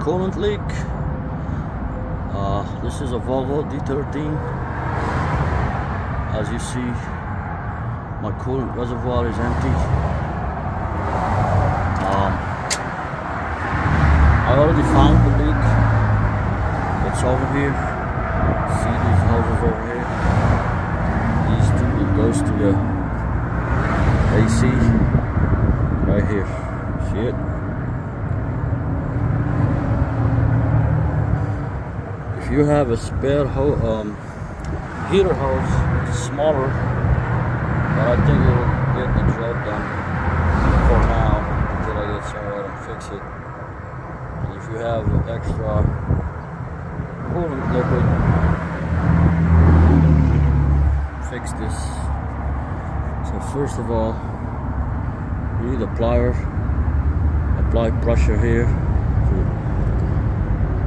coolant leak. This is a Volvo D13. As you see, my coolant reservoir is empty. I already found the leak. It's over here. See these houses over here? These two, it goes to the AC right here. See it? If you have a spare heater hose, it's smaller, but I think it will get the job done for now until I get somewhere and fix it. And if you have extra coolant liquid, fix this. So first of all, you need a plier. Apply pressure here to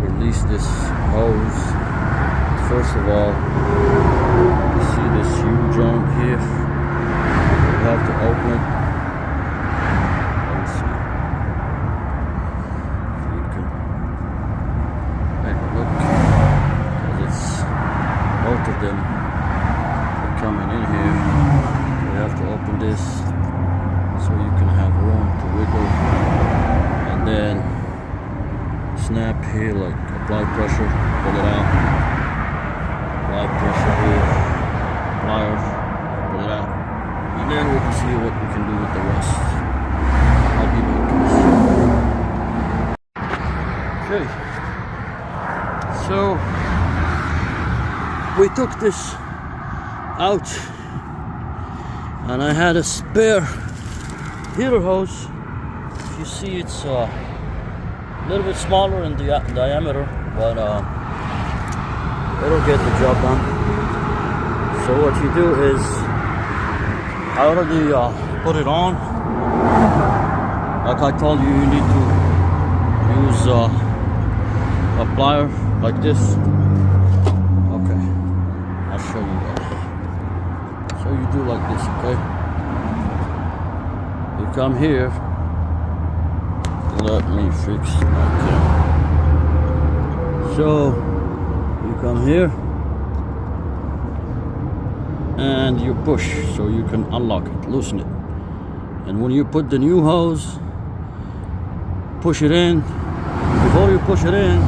release this hose. First of all, you see this huge joint here. You have to open it. Let's see. You can make a look, because it's both of them are coming in here. You have to open this so you can have room to wiggle, and then snap here, like apply pressure, pull it out. Apply pressure here, plier, pull it out, and then we can see what we can do with the rest. I'll be back. Okay, so we took this out, and I had a spare heater hose. If you see, it's a little bit smaller in diameter, but it'll get the job done. So what you do is, I already put it on. Like I told you, you need to use a plier like this. Okay, I'll show you that. So you do like this, okay? You come here. Let me fix my camera. So you come here and you push, so you can unlock it, loosen it. And when you put the new hose, push it in. Before you push it in,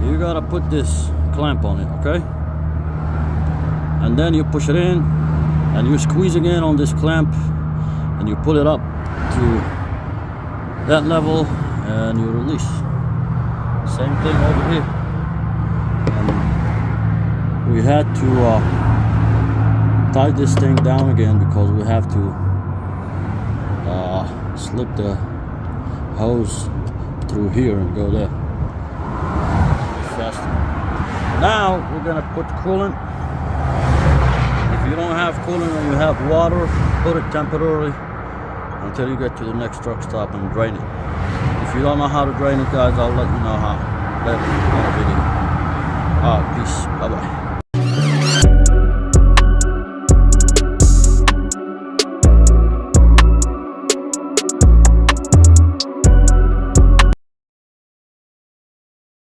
you gotta put this clamp on it, okay? And then you push it in and you squeeze again on this clamp and you pull it up to that level and you release. Same thing over here. And we had to tie this thing down again because we have to slip the hose through here and go there. Faster. Now we're gonna put coolant. If you don't have coolant and you have water, put it temporarily until you get to the next truck stop and drain it. If you don't know how to drain it, guys, I'll let you know how later in the video. Peace. Bye-bye.